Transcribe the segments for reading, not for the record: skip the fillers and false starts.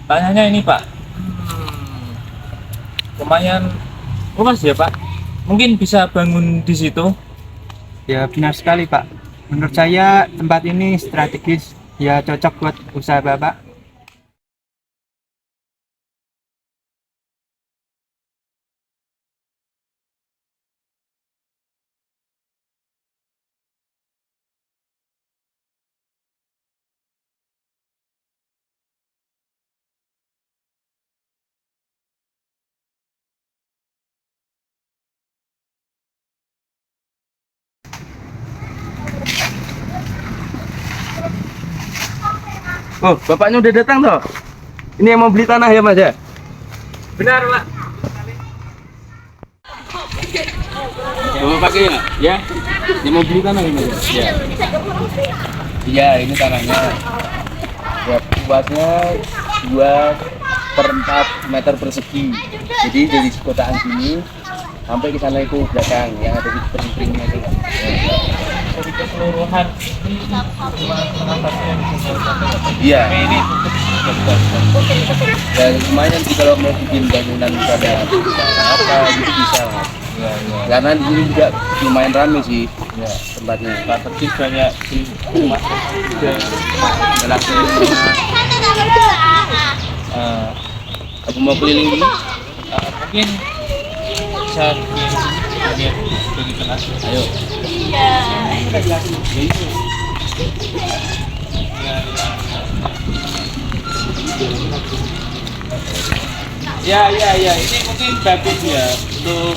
Tanyanya ini Pak, lumayan luas ya Pak. Mungkin bisa bangun di situ. Ya benar sekali Pak. Menurut saya tempat ini strategis, ya cocok buat usaha Bapak. Oh, bapaknya udah datang toh? Ini yang mau beli tanah ya Mas ya? Benar Pak. Bapak pakai ya? Yang mau beli tanah ini? Ya. Iya, ini tanahnya. Ya, luasnya 2/4 meter persegi. Jadi dari kotaan sini sampai ke sana itu belakang yang ada di spring-springnya itu. Jadi keseluruhan ini cuma pengatasnya bisa Iya. ini Ya lumayan sih kalau mau bikin bangunan pada apa gitu bisa Mas. ya, Karena di sini juga lumayan ramai sih ya. tempatnya. Strategis banyak di rumah juga. Langsung Eh, aku mau keliling dulu. mungkin bisa bikin bagi kelas. Ayo. Ya, ini mungkin bagus ya untuk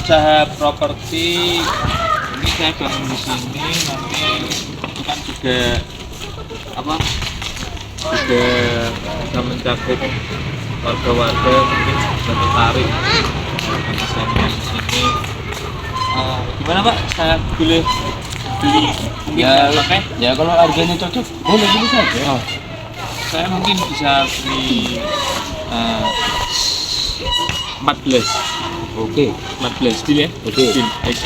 usaha properti. Ini saya bangun di sini, nanti itu kan juga apa? Juga bisa mencakup warga-warga mungkin bisa tertarik karena saya di sini. Gimana Pak? Saya boleh beli mungkin Ya, pakai? ya kalau harganya cocok boleh beli saja. Oh, saya mungkin bisa beli 14. Oke. 14 deal ya? Oke. Deal. Baik.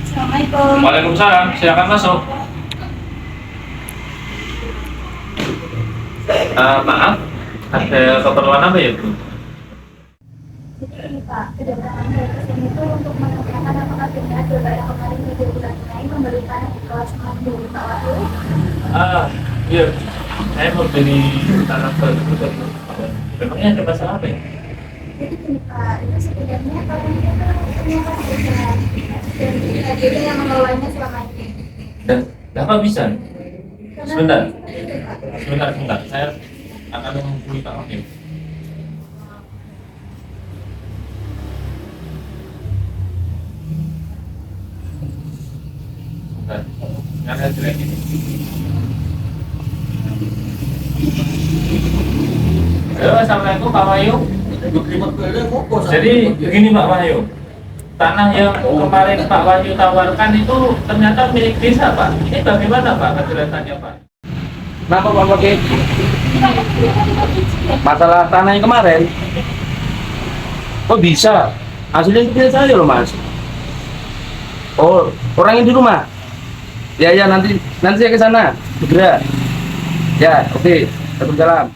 Assalamualaikum. Waalaikumsalam, silakan masuk. Maaf, ada keperluan apa ya Bu? Jadi ini Pak, kedatangan saya ke sini itu untuk menanyakan apakah benar Saudara kemarin di bulan Mei membeli tanah di kawasan Mandiri Pak Watu. Iya, saya mau beli tanah baru dan memangnya ada masalah apa ya? Jadi gini Pak, itu sebenarnya kalau itu ternyata sudah dan tidak ada yang mengelolanya selama ini. Dan Nah, kok bisa? Karena Sebentar. seperti itu, Pak. Sebentar. Saya akan menghubungi Pak Wahyu. Sebentar. Sekarang saya jelek ini. Halo, assalamualaikum Pak Wahyu. Jadi begini Pak Wahyu, tanah yang kemarin Pak Wahyu tawarkan itu ternyata milik desa Pak. Ini bagaimana Pak kejelasannya Pak? Kenapa Pak pakai masalah tanah yang kemarin? Kok bisa? Aslinya itu punya saya loh Mas. Oh, orang yang di rumah? Ya nanti saya ke sana segera. Ya, oke. Berjalan.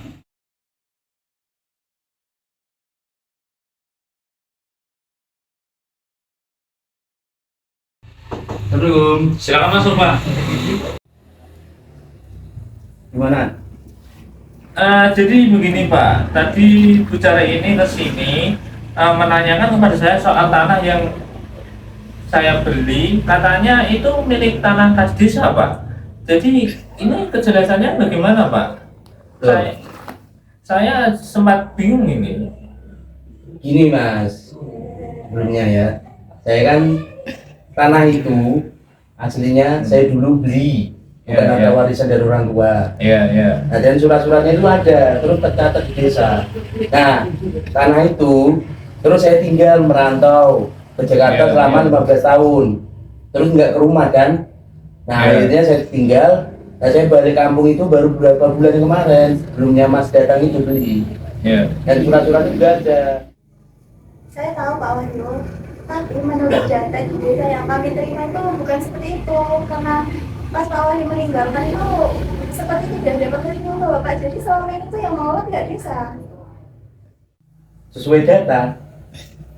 Assalamualaikum. Silakan masuk Pak. Gimana? Jadi begini Pak, tadi bicara ini ke sini menanyakan kepada saya soal tanah yang saya beli, katanya itu milik tanah kas desa Pak. Jadi ini kejelasannya bagaimana Pak? Saya sempat bingung ini. Gini Mas, sebelumnya ya, saya kan tanah itu aslinya saya dulu beli, bukan Ya, ada ya. warisan dari orang tua. Iya. Nah, dan surat-suratnya itu ada, terus tercatat di desa. Nah, tanah itu, terus saya tinggal merantau ke Jakarta Ya, selama ya. 15 tahun. Terus nggak ke rumah kan? Nah, Ya. akhirnya saya tinggal. Nah, saya balik kampung itu baru beberapa bulan yang kemarin, sebelumnya Mas datang itu beli. Iya. Dan surat-suratnya juga ada. Saya tahu Pak Wahyu, tapi menurut data di desa yang kami terima itu bukan seperti itu. Karena pas Pak Wahyu meninggalkan itu seperti tidak ada penerima Bapak. Jadi selama ini tuh yang mengelola pihak desa. Sesuai data,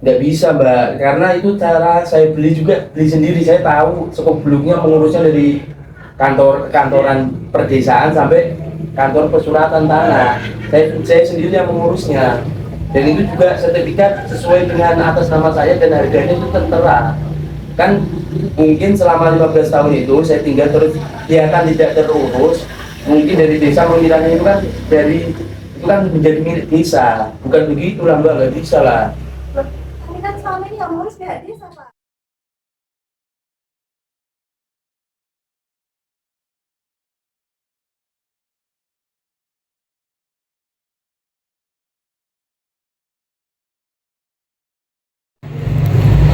nggak bisa Mbak, karena itu cara saya beli juga, beli sendiri. Saya tahu skop beluknya mengurusnya dari kantoran perdesaan sampai kantor pesuratan tanah. Saya sendiri yang mengurusnya, dan itu juga sertifikat sesuai dengan atas nama saya dan harganya itu tertera. Kan mungkin selama 15 tahun itu saya tinggal terus dia kan tidak terurus, mungkin dari desa memilihnya itu kan itu kan menjadi milik desa, bukan begitu lah Mbak, nggak bisa lah. Loh, kami kan selama ini yang mengurus pihak desa Pak.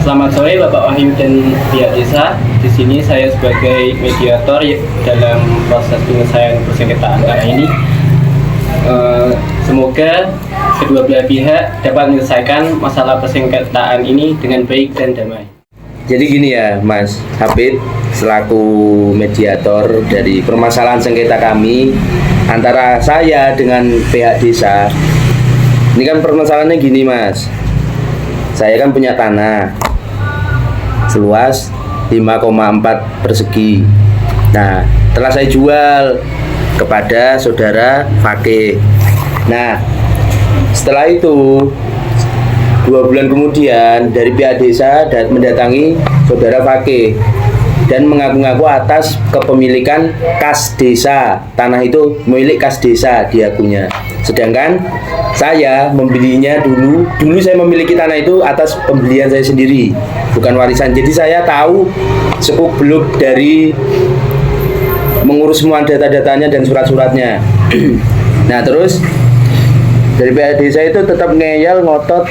Selamat sore Bapak Wahyu dan pihak desa. Di sini saya sebagai mediator dalam proses penyelesaian persengketaan tanah ini. Semoga kedua belah pihak dapat menyelesaikan masalah persengketaan ini dengan baik dan damai. Jadi gini ya Mas Habib, selaku mediator dari permasalahan sengketa kami antara saya dengan pihak desa. Ini kan permasalahannya gini Mas, saya kan punya tanah seluas 5,4 persegi. Nah, telah saya jual kepada saudara Fakih. Nah, setelah itu 2 bulan kemudian dari pihak desa dan mendatangi saudara Fakih dan mengaku-ngaku atas kepemilikan kas desa. Tanah itu milik kas desa diakunya. Sedangkan saya membelinya dulu saya memiliki tanah itu atas pembelian saya sendiri, bukan warisan. Jadi saya tahu sekuk beluk dari mengurus semua data-datanya dan surat-suratnya. Nah, terus dari pihak desa itu tetap ngeyel ngotot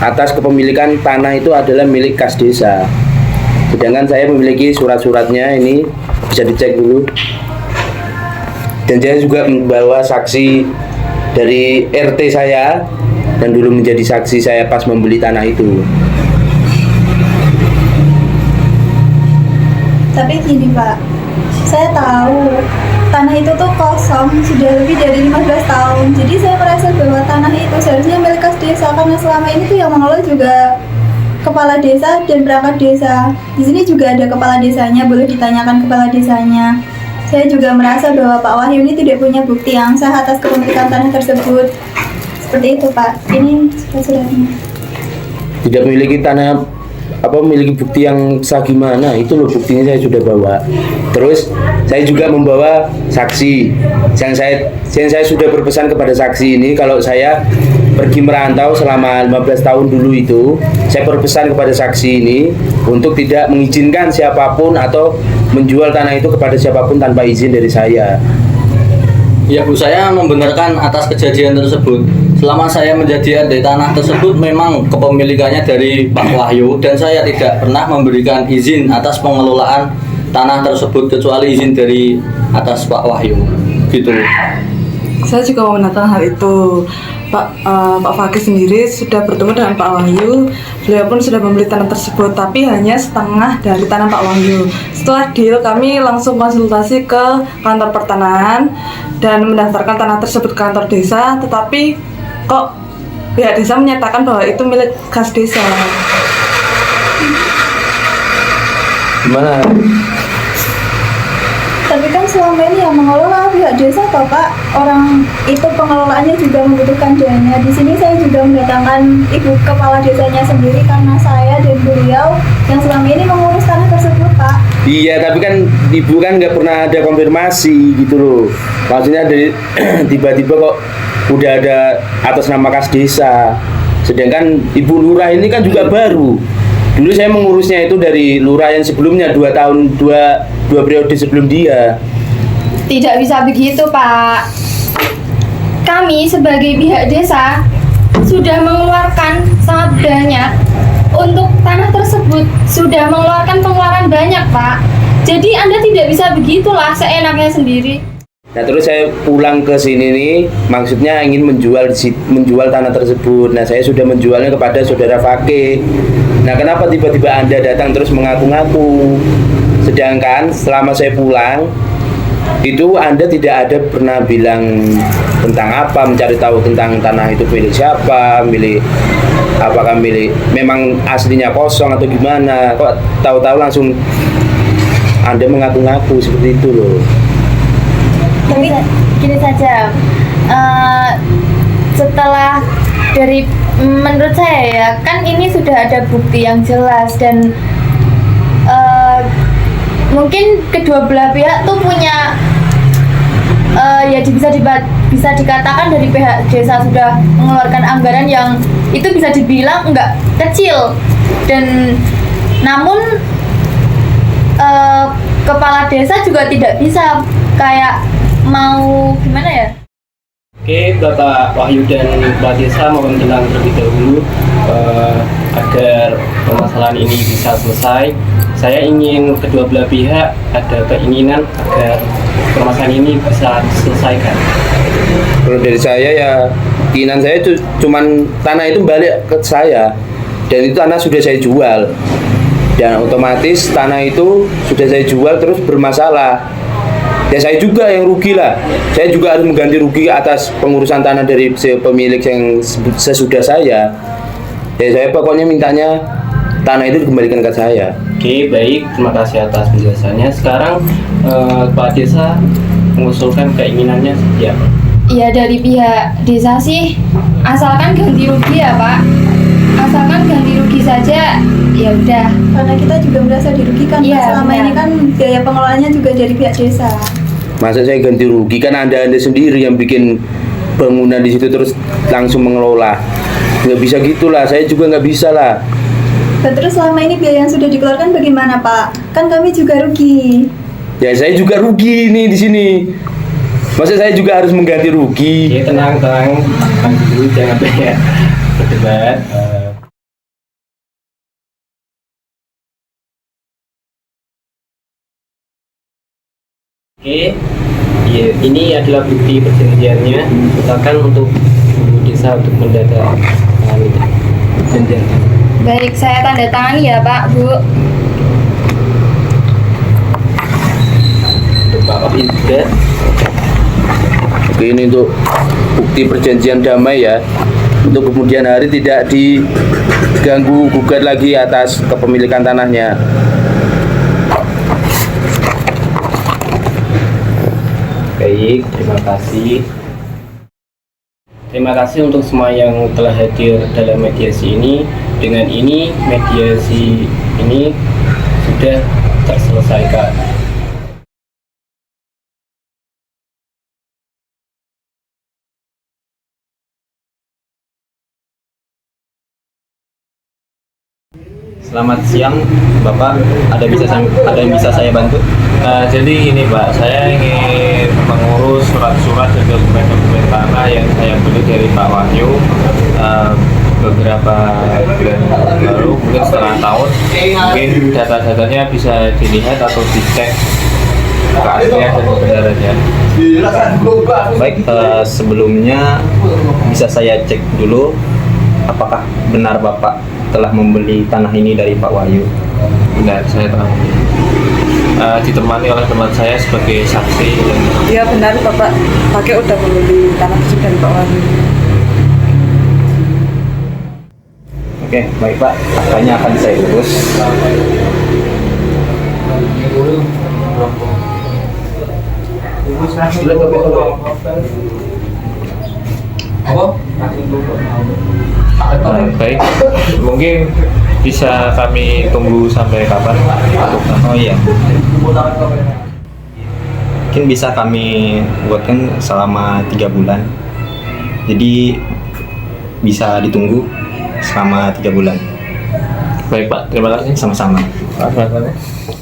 atas kepemilikan tanah itu adalah milik kas desa. Sedangkan saya memiliki surat-suratnya, ini bisa dicek dulu. Dan saya juga membawa saksi dari RT saya dan dulu menjadi saksi saya pas membeli tanah itu. Tapi gini Pak, saya tahu tanah itu tuh kosong sudah lebih dari 15 tahun. Jadi saya merasa bahwa tanah itu seharusnya milik kas desa, karena selama ini tuh yang mengelola juga kepala desa dan perangkat desa. Di sini juga ada kepala desanya, boleh ditanyakan kepala desanya. Saya juga merasa bahwa Pak Wahyu ini tidak punya bukti yang sah atas kepemilikan tanah tersebut. Seperti itu Pak, ini surat-suratnya. Tidak memiliki tanah memiliki bukti yang sah gimana, itu loh buktinya saya sudah bawa. Terus saya juga membawa saksi yang saya sudah berpesan kepada saksi ini, kalau saya pergi merantau selama 15 tahun dulu itu, saya berpesan kepada saksi ini untuk tidak mengizinkan siapapun atau menjual tanah itu kepada siapapun tanpa izin dari saya. Ya Bu, saya membenarkan atas kejadian tersebut. Selama saya menjadi adik tanah tersebut memang kepemilikannya dari Pak Wahyu, dan saya tidak pernah memberikan izin atas pengelolaan tanah tersebut kecuali izin dari atas Pak Wahyu. Gitu. Saya juga membenarkan hal itu. Pak Fakih sendiri sudah bertemu dengan Pak Wahyu. Beliau pun sudah membeli tanah tersebut, tapi hanya setengah dari tanah Pak Wahyu. Setelah deal, kami langsung konsultasi ke kantor pertanahan dan mendaftarkan tanah tersebut ke kantor desa. Tetapi kok pihak desa menyatakan bahwa itu milik kas desa. Gimana? Tapi kan selama ini yang mengelola pihak desa toh Pak, orang itu pengelolaannya juga membutuhkan dana. Di sini saya juga mendatangkan ibu kepala desanya sendiri karena saya dan beliau yang selama ini mengurus tanah tersebut Pak. Iya, tapi kan ibu kan nggak pernah ada konfirmasi gitu loh. Maksudnya dari tiba-tiba kok udah ada atas nama kas desa. Sedangkan ibu lurah ini kan juga baru. Dulu saya mengurusnya itu dari lurah yang sebelumnya 2 tahun, dua periode sebelum dia. Tidak bisa begitu, Pak. Kami sebagai pihak desa sudah mengeluarkan sangat banyak untuk tanah tersebut. Sudah mengeluarkan pengeluaran banyak, Pak. Jadi Anda tidak bisa begitulah seenaknya sendiri. Nah, terus saya pulang ke sini nih, maksudnya ingin menjual tanah tersebut. Nah, saya sudah menjualnya kepada saudara Fakih. Nah, kenapa tiba-tiba Anda datang terus mengaku-ngaku? Sedangkan selama saya pulang, itu Anda tidak ada pernah bilang tentang apa, mencari tahu tentang tanah itu milik siapa, apakah milik memang aslinya kosong atau gimana. Kok tahu-tahu langsung Anda mengaku-ngaku seperti itu loh. Tapi gini saja, setelah dari menurut saya ya, kan ini sudah ada bukti yang jelas dan mungkin kedua belah pihak tuh punya ya bisa dikatakan dari pihak desa sudah mengeluarkan anggaran yang itu bisa dibilang enggak kecil, dan namun kepala desa juga tidak bisa kayak mau gimana ya. Oke, Bapak Wahyu dan Mbak Desa mohon tenang terlebih dahulu agar permasalahan ini bisa selesai. Saya ingin kedua belah pihak ada keinginan agar permasalahan ini bisa diselesaikan. Kalau dari saya ya, keinginan saya itu cuman tanah itu balik ke saya, dan itu tanah sudah saya jual, dan otomatis tanah itu sudah saya jual terus bermasalah. Ya saya juga yang rugi lah. Saya juga harus mengganti rugi atas pengurusan tanah dari pemilik yang sesudah saya. Ya saya pokoknya mintanya tanah itu dikembalikan ke saya. Oke, baik. Terima kasih atas penjelasannya. Sekarang Pak Desa mengusulkan keinginannya seperti apa? Ya dari pihak desa sih asalkan ganti rugi ya Pak. Asalkan ganti rugi saja ya udah. Karena kita juga merasa dirugikan. Iya, selama benar. ini kan biaya pengelolaannya juga dari pihak desa. Masa saya ganti rugi, kan anda sendiri yang bikin bangunan di situ terus langsung mengelola. Nggak bisa gitulah, saya juga nggak bisa lah. Dan terus selama ini biaya yang sudah dikeluarkan bagaimana Pak? Kan kami juga rugi. Ya saya juga rugi nih di sini. Masa saya juga harus mengganti rugi? Oke, tenang dulu, jangan banyak berdebat. Oke, ya, ini adalah bukti perjanjiannya. Silakan untuk Ibu Desa untuk mendatangani perjanjian. Baik, saya tanda tangani ya Pak, Bu. Untuk Pak Wahyu juga. Oke, ini untuk bukti perjanjian damai ya. Untuk kemudian hari tidak diganggu gugat lagi atas kepemilikan tanahnya. Baik, terima kasih. Terima kasih untuk semua yang telah hadir dalam mediasi ini. dengan ini mediasi ini sudah terselesaikan. Selamat siang, Bapak. Ada yang bisa saya bantu? Jadi ini Pak, saya ingin mengurus surat-surat dan dokumen-dokumen tanah yang saya beli dari Pak Wahyu beberapa bulan lalu, mungkin setengah tahun. Mungkin data-datanya bisa dilihat atau dicek keaslian dan kebenarannya. Baik, sebelumnya bisa saya cek dulu apakah benar Bapak telah membeli tanah ini dari Pak Wahyu? Benar, saya tahu. Ditemani oleh teman saya sebagai saksi. Iya benar, Bapak pakai udah membeli tanah tersebut dari Pak Wahyu. Oke, baik Pak, akanya akan saya urus. Baik, mungkin bisa kami tunggu sampai kapan? Oh iya, mungkin bisa kami buatkan selama 3 bulan. Jadi bisa ditunggu selama 3 bulan. Baik Pak, terima kasih. Sama-sama. Terima kasih.